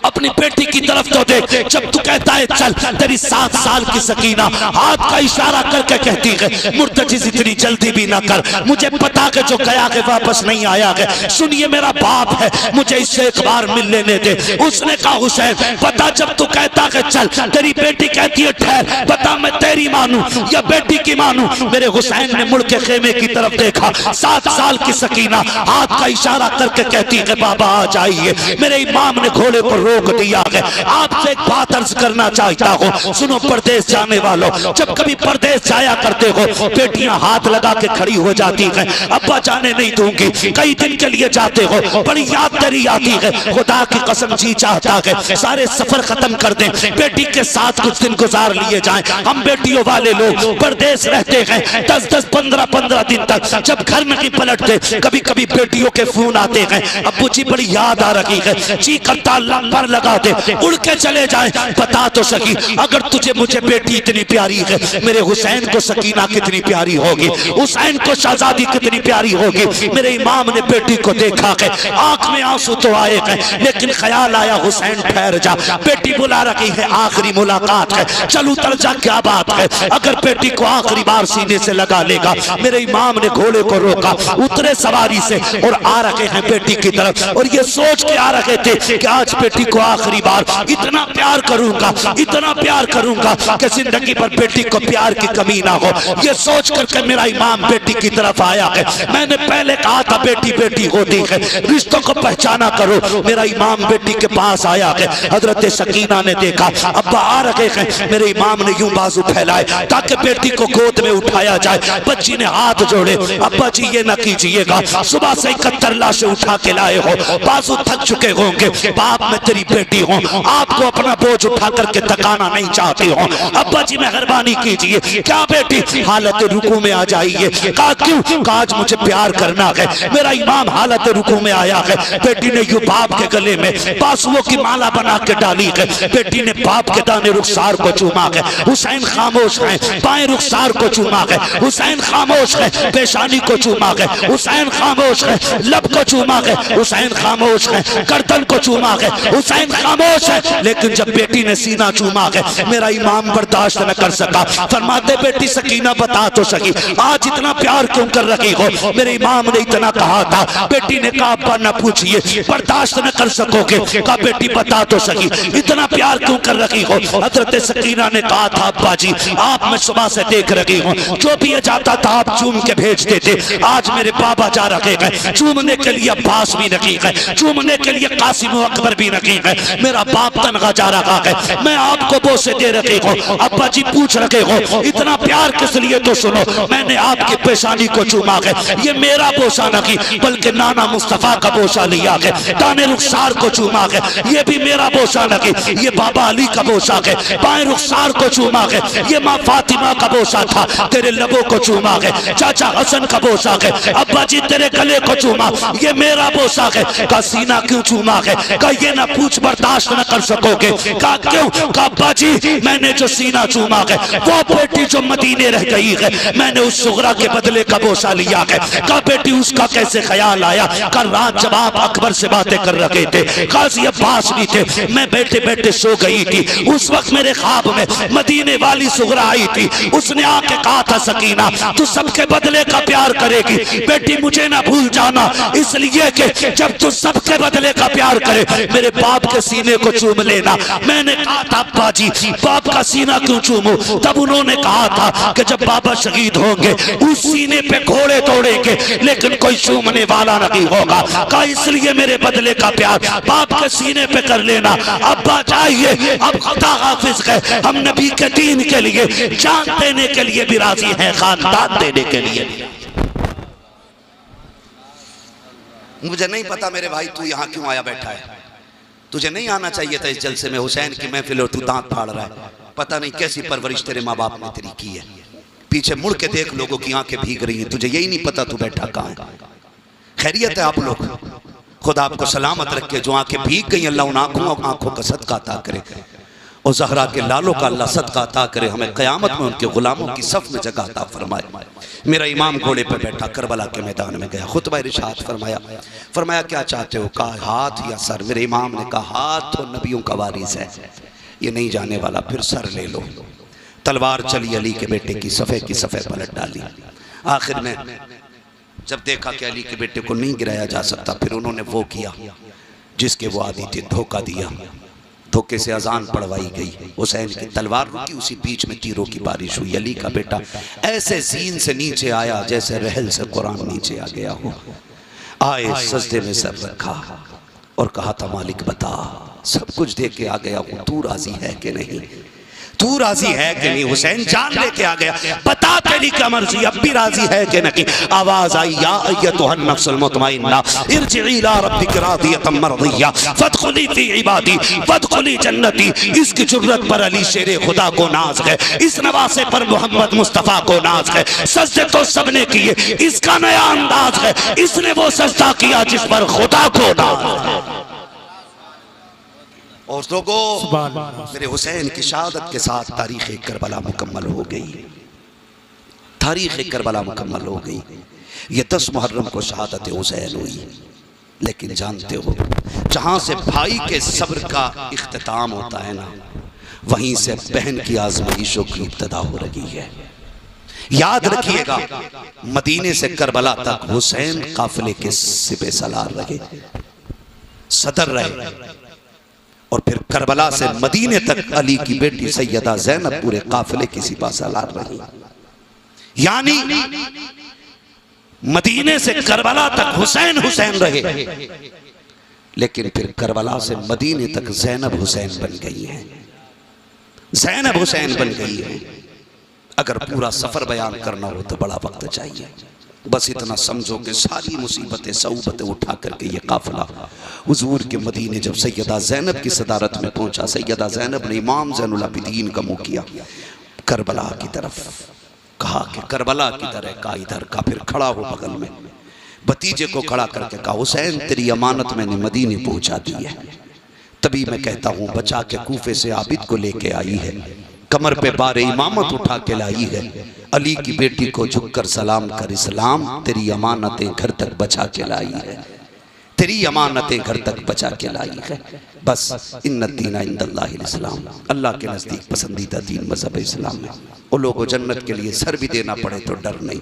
अपनी बेटी की तरफ तो देख। जब तू कहता है चल, तेरी 7 साल की सकीना हाथ का इशारा करके कहती है मुर्तजिस इतनी जल्दी भी ना कर, मुझे पता है जो गया है वापस नहीं आया है। सुनिए मेरा बाप है, मुझे इससे एक बार मिल लेने दे। उसने कहा हुसैन बता, जब तू कहता है चल, तेरी बेटी कहती है ठहर, बता मैं तेरी मानूं या बेटी की मानूं। मेरे हुसैन ने मुड़ के खेमे की तरफ देखा। 7 साल की सकीना हाथ का इशारा करके कहती है बाबा आ जाइए। मेरे इमाम ने घोड़े पर रोक दिया है। आपसे एक बात अर्ज करना चाहता हूँ, सुनो परदेश जाने वालों, जब कभी परदेश जाया करते हो बेटियां हाथ लगा के खड़ी हो जाती है, अब्बा जाने नहीं दूंगी। कई दिन के लिए जाते हो, बड़ी याद तेरी आती है, खुदा की कसम जी चाहता है सारे सफर खत्म कर दें, बेटी के साथ कुछ दिन गुजार लिए जाएं। हम बेटियों वाले लोग परदेश रहते हैं 10-10, 15-15 दिन तक, जब घर में नहीं पलटते कभी कभी बेटियों के फोन आते हैं, अब्बू जी बड़ी याद आ रही है, जी करता लंबर लगा दे, उड़ के चले जाए। बता तो सकी अगर तुझे मुझे बेटी इतनी प्यारी है, मेरे हुसैन को सकीना कितनी प्यारी होगी, हुसैन को शहजादी कितनी प्यारी होगी। मेरे इमाम ने बेटी को देखा है, आंख में आंसू तो आए हैं, लेकिन ख्याल आया हुसैन ठहर जा, बेटी बुला रही है, आखिरी मुलाकात है, चल उतर जा, क्या बात है, अगर बेटी को आखिरी बार सीने से लगा लेगा। मेरे इमाम ने घोड़े को रोका, उतरे सवारी से और आ रहे हैं बेटी की तरफ, और ये सोच के आ रहे थे कि आज बेटी को आखिरी बार इतना प्यार करूंगा, इतना प्यार करूंगा कि जिंदगी भर बेटी को प्यार की कमी ना हो। ये सोच करके मेरा इमाम बेटी की तरफ आया है। मैंने पहले कहा था बेटी बेटी होती है, रिश्तों को पहचाना करो। मेरा इमाम बेटी के पास आया है। हजरत सकीना ने देखा अब्बा आ रहे हैं, मेरे इमाम ने यूं बाजू फैलाए ताकि बेटी को गोद में उठाया जाए। बच्ची ने हाथ जोड़े, अब्बा जी ये न कीजिएगा, सुबह से 71 लाशें उठा के लाए हो, बाजू थक चुके होंगे, बाप मैं तेरी बेटी हूँ, आपको अपना बोझ उठा करके थकाना नहीं चाहती हूँ, अब्बा जी मेहरबानी कीजिए। क्या बेटी हालत रुकू में आ जाइए। कहा क्यों? कहा आज मुझे प्यार करना है। मेरा इमाम हालत रुकू में आया है। बेटी ने यूं बाप के गले में बासुओं की माला बना के डाली है। बेटी ने बाप के दाने रुखसार को चूमा है। हुसैन खामोश है, बाएं रुखसार को चूमा है। हुसैन खामोश है, पेशानी को चूमा है। हुसैन खामोश है, लब को चूमा है। हुसैन खामोश है, गर्दन को चूमा है। हुसैन खामोश है, लेकिन जब बेटी ने सीना चूमा है, मेरा इमाम बर्दाश्त न कर सका। फरमाते बेटी सकीना बता तो सकी, आज इतना प्यार क्यों कर रही हो? मेरे इमाम ने इतना कहा था। बेटी ने कहा अब्बा न पूछिए, बर्दाश्त न कर सकोगे। कहा बेटी बता तो सकी, इतना प्यार क्यों कर रही हो? हजरत सकीना ने कहा था अब्बा जी आप मैं सुबह से देख रही हूँ, जो भी ये जाता था आप चूम के भेज देते। आज मेरे बाबा जा रहे हैं, चूमने के लिए अब्बास भी नहीं है, चूमने के लिए कासिम अकबर भी नहीं है, मेरा बाप तनखा जा रहा है, मैं आपको बोसे दे रही हूँ। अब्बा जी पूछ रहे हो इतना प्यार किस लिए? तो सुनो, मैंने आपकी पेशानी को चूमा है, ये मेरा बोसा नहीं बल्कि नाना मुस्तफा का बोसा लिया है। दाने रुखसार को चूमा है, ये भी मेरा बोसा नहीं, ये बाबा अली का बोसा है। बाएं रुखसार को चूमा है, ये माँ फातिमा का बोसा था। तेरे लबों को चूमा है, चाचा हसन का बोसा है। अब्बा जी तेरे गले को चूमा, ये मेरा बोसा है। का सीना क्यों चूमा है? का ये ना पूछ, बर्दाश्त न कर सकोगे। का क्यों? का अब्बा जी मैंने जो सीना चूमा है वो बेटी जो मदीने रह गई है, मैंने उस सुगरा के बदले का बोसा लिया है। का बेटी उसका कैसे ख्याल आया? कल रात जब आप अकबर से बातें कर रहे थे, काजी अब्बास भी थे, मैं बैठे बैठे सो गई थी, उस वक्त मेरे ख्वाब में मदीने वाली सुगरा आई थी। उसने आके कहा था सकीना तू सबके बदले का प्यार करेगी, बेटी मुझे ना भूल जाना, इसलिए कि जब तू सबके बदले का प्यार करे मेरे बाप के सीने को चूम लेना। मैंने कहा था अब्बा जी बाप का सीना क्यों चूमूं? तब उन्होंने कहा था कि जब बाबा शहीद होंगे उस सीने पे घोड़े तोड़ेंगे, लेकिन कोई चूमने वाला नहीं होगा। कहा इसलिए मेरे बदले का प्यार बाप के सीने पे कर लेना। अब्बा चाहिए, अब खुदा हाफिज है, हम नबी के दीन के लिए जान देने के लिए भी राजी हैं, खानदान देने के लिए। मुझे नहीं पता मेरे भाई तू यहाँ क्यों आया बैठा है, तुझे नहीं आना चाहिए था इस जलसे में। हुसैन की महफिल और तू दांत फाड़ रहा है। पता नहीं कैसी परवरिश तेरे माँ बाप ने तेरी की है। पीछे मुड़ के देख, लोगों की आंखें भीग रही हैं, तुझे यही नहीं पता तू बैठा कहाँ है। खैरियत है आप लोग? खुदा आपको सलामत रखे। जो आंखें भीग गई अल्लाह उन आंखों का सदका अता करे, और ज़हरा के लालों का अल्लाह सदका अता करे, हमें क़यामत में उनके गुलामों की सफ़ में जगह अता फरमाए। मेरा इमाम घोड़े पर बैठा करबला के मैदान में गया, खुतबा इरशाद फरमाया। फरमाया क्या चाहते हो? कहा हाथ या सर? मेरे इमाम ने कहा हाथ तो नबियों का वारिस है, ये नहीं जाने वाला, फिर सर ले लो। तलवार चली, अली के बेटे की सफ़े पलट डाली। आखिर में जब देखा कि अली के बेटे को नहीं गिराया जा सकता, फिर उन्होंने वो किया जिसके वो आदी थे, धोखा दिया। धोखे से अजान पढ़वाई गई, हुसैन की तलवार रुकी, उसी बीच में तीरों की बारिश हुई। अली का बेटा ऐसे जीन से नीचे आया जैसे रहल से कुरान नीचे आ गया हो। आए, सजदे में सर रखा और कहा था मालिक बता, सब कुछ देख के आ गया हूँ, तू राजी है कि नहीं? तू राजी है कि नहीं? हुसैन जान लेके आ गया, बता तेरी क्या मर्जी, अब भी राजी है कि नहीं? आवाज आई या अय्यतुहन नफ्सुल मुतमइन्ना इरजिई इला रब्बिक रादियतम मर्दिया फदखुली फी इबादी फदखुली जन्नती। इसकी जुर्रत पर अली शेरे खुदा को नाज है, इस नवासे पर मोहम्मद मुस्तफा को नाज है। सजदे तो सबने किए, इसका नया अंदाज है, इसने वो सजदा किया जिस पर खुदा को नाज है। और लोगों, मेरे हुसैन की शहादत के साथ तारीख़ करबला मुकम्मल हो गई। तारीख़ करबला मुकम्मल हो गई। ये 10 मुहर्रम को शहादत हुसैन हुई। लेकिन जानते हो, जहां से भाई के सब्र का इख्तिताम होता है ना, वहीं से बहन की आजमाइशों की इब्तिदा हो रही है। याद रखिएगा, मदीने से करबला तक हुसैन काफिले के सिपे सलार रहे, सदर रहे, और फिर करबला से मदीने तक अली की बेटी सैयदा ज़ैनब पूरे काफिले की सिपा सलार रही। यानी मदीने से करबला तक हुसैन हुसैन रहे, लेकिन फिर करबला से मदीने तक ज़ैनब हुसैन बन गई है, ज़ैनब हुसैन बन गई है। अगर पूरा सफर बयान करना हो तो बड़ा वक्त चाहिए। बस इतना समझो कि सारी मुसीबतें सऊबतें उठा करके ये काफिला हुजूर के मदीने जब सैयदा ज़ैनब की सदारत में पहुंचा, सैयदा ज़ैनब ने इमाम ज़ैनुल आबिदीन का मुंह किया करबला की तरफ, कहा कि करबला की तरह का इधर का, फिर खड़ा हो बगल में भतीजे को खड़ा करके कहा हुसैन तेरी अमानत मैंने मदीने पहुंचा दी है। तभी मैं कहता हूँ बचा के कूफे से आबिद को लेके आई है, कमर पे बारे इमामत उठा के लाई है, अली की बेटी को झुककर सलाम कर इस्लाम तेरी अमानतें घर तक बचा के लाई है, तेरी अमानतें घर तक बचा के लाई है। बस इन्ना दीना इंदल्लाहिल इस्लाम, अल्लाह के नज़दीक पसंदीदा दीन मज़हब इस्लाम है। वो लोगों जन्नत के लिए सर भी देना पड़े तो डर नहीं,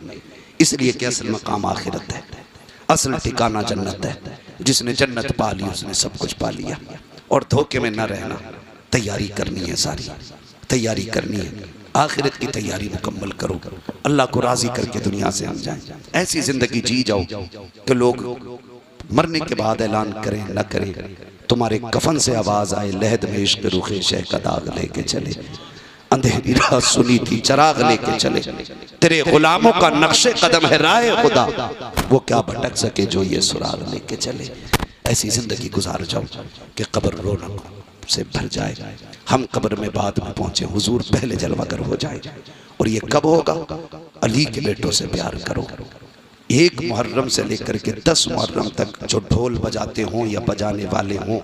इसलिए कि असल मकाम आखिरत है, असल ठिकाना जन्नत है। जिसने जन्नत पा ली उसने सब कुछ पा लिया। और धोखे में न रहना, तैयारी करनी है, सारी तैयारी करनी है, आखिरत की तैयारी मुकम्मल करो, अल्लाह को राज़ी करके दुनिया से हम जाएं। ऐसी ज़िंदगी जी जाओ कि लोग मरने के बाद ऐलान करें न करें, तुम्हारे कफन से आवाज़ आए लहद में इश्क रुखे शह का दाग लेके चले, अंधेरी रात सुनी थी चराग लेके चले, तेरे गुलामों का नक्शे कदम है राह खुदा, वो क्या भटक सके जो ये सुराग लेके चले। ऐसी ज़िंदगी गुजार जाओ कि कब्र रौनक से भर जाए, हम कब्र में बाद में पहुंचे, हुजूर पहले जलवागर हो जाए। और ये कब होगा? अली के बेटों से प्यार करो। 1 मुहर्रम से लेकर के 10 मुहर्रम तक जो ढोल बजाते हों या बजाने वाले हों,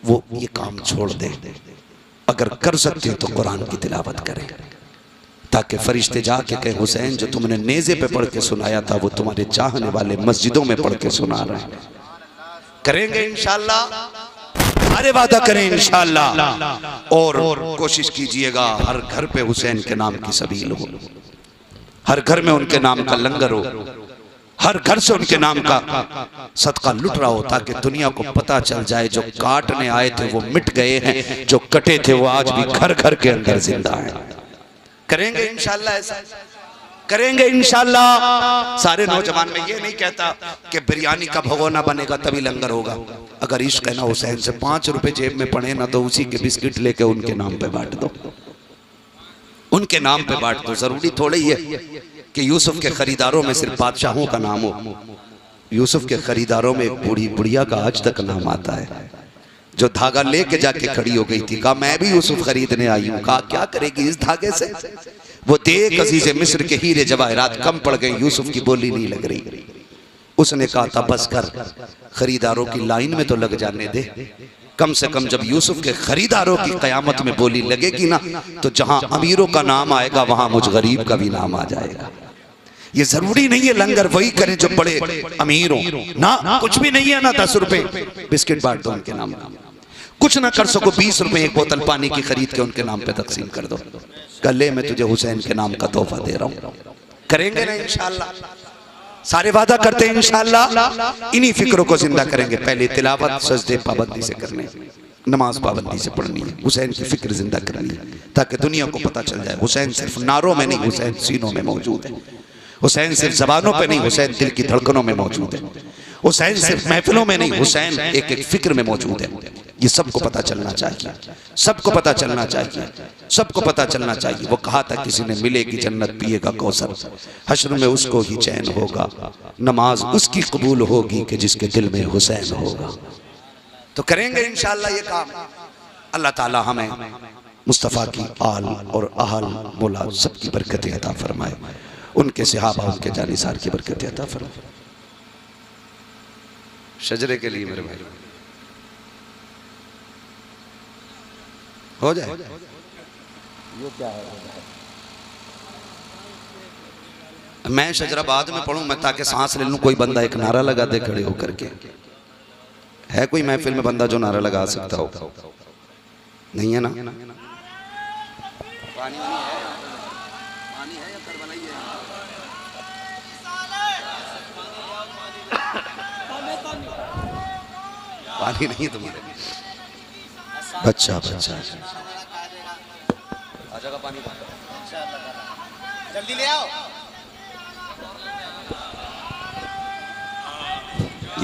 वो ये काम छोड़ दें। अगर कर सकते हो तो कुरान की तिलावत करें, ताकि फरिश्ते जाके कहें हुसैन जो तुमने नेज़े पे पढ़ के सुनाया था वो तुम्हारे चाहने वाले मस्जिदों में पढ़ के सुना रहे हैं। करेंगे इंशाअल्लाह, अरे वादा करें इंशाअल्लाह। और कोशिश कीजिएगा हर घर पे हुसैन के नाम की सबील हो, हर घर में उनके नाम का लंगर हो, हर घर से उनके नाम का सदका लुट रहा हो, ताकि दुनिया को पता चल जाए जो काटने आए थे वो मिट गए हैं, जो कटे थे वो आज भी घर घर के अंदर जिंदा हैं। करेंगे इंशाअल्लाह, ऐसा करेंगे इंशाअल्लाह। सारे नौजवान में ये नहीं कहता कि बिरयानी का भगोना बनेगा तभी लंगर होगा। अगर इश्क है ना हुसैन से 5 रुपए जेब में पड़े ना तो उसी के बिस्किट लेके उनके नाम पे बांट दो, उनके नाम पे बांट दो। जरूरी थोड़ा ही है कि यूसुफ के खरीदारों में सिर्फ बादशाहों का नाम हो। यूसुफ के खरीदारों में एक बूढ़ी बुढ़िया का आज तक नाम आता है, जो धागा लेके जाके खड़ी हो गई थी। कहा मैं भी यूसुफ खरीदने आई हूँ। कहा क्या करेगी इस धागे से? वो देख अजीज़े मिस्र के हीरे जवाहरात कम पड़ गए, यूसुफ की बोली नहीं लग रही। उसने कहा था बस कर, खरीदारों की लाइन में तो लग जाने दे। कम से कम जब यूसुफ के खरीदारों की कयामत में बोली लगेगी ना, तो जहां अमीरों का नाम आएगा वहां मुझ गरीब का भी नाम आ जाएगा। ये जरूरी नहीं है लंगर वही करें जो बड़े अमीर हो ना, कुछ भी नहीं है ना 10 रुपए बिस्किट बांट दो उनके नाम, कुछ ना कर सको 20 रुपए एक बोतल पानी की खरीद के उनके नाम पे तकसीम कर दो। कल मैं तुझे हुसैन के नाम का तोहफा दे रहा हूँ। करेंगे ना इंशाअल्लाह, सारे वादा करते हैं इंशाअल्लाह। इन्हीं फिक्रों को जिंदा करेंगे। पहले तिलावत सजदे पाबंदी से करने, नमाज पाबंदी से पढ़नी है, हुसैन की फिक्र जिंदा करनी है, ताकि दुनिया को पता चल जाए हुसैन सिर्फ नारों में नहीं, हुसैन सीनों में मौजूद है। हुसैन सिर्फ जबानों पे नहीं, हुसैन दिल की धड़कनों में मौजूद है। हुसैन सिर्फ महफिलों में नहीं, हुसैन एक एक फिक्र में मौजूद है। ये सबको पता चलना चाहिए, सबको पता चलना चाहिए, सबको पता चलना चाहिए। वो कहा था किसी ने मिलेगी जन्नत पिएगा कौसर, हश्र में उसको ही चैन होगा, नमाज उसकी कबूल होगी कि जिसके दिल में हुसैन होगा। तो करेंगे इंशाअल्लाह ये काम। अल्लाह ताला हमें मुस्तफ़ा की आल और अहल मौला सबकी बरकतें अता फरमाए, उनके सहाबा उनके जानिसार की बरकतें अता फरमाए। शजरे के लिए मेरे भाई हो जाए। ये क्या है? मैं शजरा बाद में पढ़ूं, मैं ताकि सांस ले लूं। कोई बंदा एक नारा लगा दे खड़े होकर के। है कोई महफिल में बंदा जो नारा लगा सकता हो? नहीं है ना? पानी नहीं है तुम्हारे? बच्चा बच्चा आ जाएगा पानी, जल्दी ले आओ।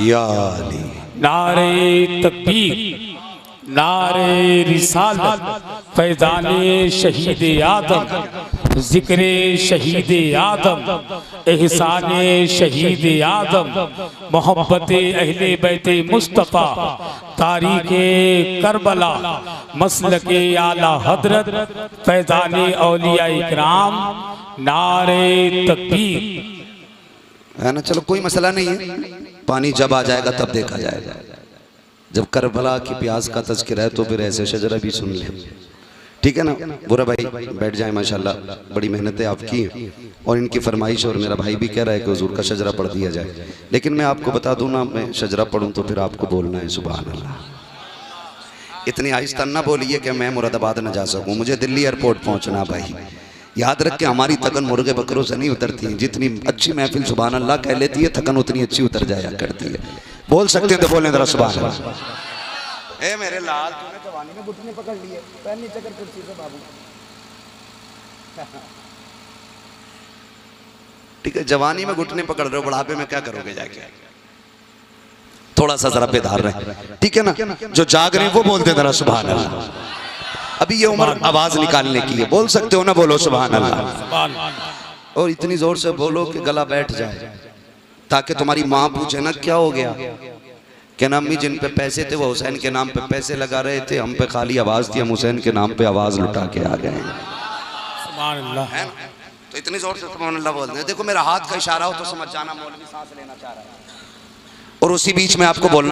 या अली। नारे तकबीर, नारे रिसालत, फैज़ाने शहीद आदम, जिक्रे शहीद आदम, एहसाने शहीद आदम, मोहब्बत अहले बैत मुस्तफ़ा, तारीख़े करबला, मसलके आला हजरत, फैज़ाने औलिया इकराम, नारे तकबीर। है ना? चलो कोई मसला नहीं है, पानी जब आ जाएगा तब देखा जाएगा। जब करबला की प्यास का तज़किरा है तो फिर ऐसे शजरा भी सुन ले, ठीक है ना? बुरा भाई बैठ जाए, माशाल्लाह बड़ी मेहनतें आपकी हैं और इनकी फरमाइश, और मेरा भाई भी कह रहा है कि हुजूर का शजरा पढ़ दिया जाए। लेकिन मैं आपको बता दूं ना, मैं शजरा पढ़ूं तो फिर आपको बोलना है सुभान अल्लाह। इतनी आहिस्ता ना बोलिए कि मैं मुरादाबाद न जा सकूं, मुझे दिल्ली एयरपोर्ट पहुंचना। भाई याद रख के हमारी थकन मुर्गे बकरों से नहीं उतरती है। जितनी अच्छी महफिल सुभान अल्लाह कह लेती है, थकन उतनी अच्छी उतर जाया करती है। बोल सकते हैं तो बोलें जरा सुभान अल्लाह। ए मेरे लाल, तूने जवानी में घुटने पकड़ लिए, पैर नीचे कर कुर्सी से बाबू। ठीक है, जवानी में घुटने पकड़ रहे हो, बुढ़ापे में क्या करोगे जाके? थोड़ा सा जरा बेदार रहे, ठीक है ना? जो जाग रहे हैं वो बोलते हैं जरा सुभान अल्लाह। अभी ये उम्र आवाज निकालने की है, बोल सकते हो ना? बोलो सुभान अल्लाह। और इतनी जोर से बोलो कि गला बैठ जाए, ताकि तुम्हारी माँ पूछे ना क्या हो गया, क्या ना अम्मी जिन पे पैसे थे वो हुसैन के नाम पे पैसे लगा रहे थे, हम पे खाली आवाज थी, हम हुसैन के नाम पे आवाज लुटा के आ गए। सुभान अल्लाह। है ना? तो इतनी जोर से सुभान अल्लाह बोलते हैं। देखो मेरा हाथ का इशारा हो तो समझ जाना मौलवी सांस लेना चाह रहा है, और उसी बीच में आपको बोलना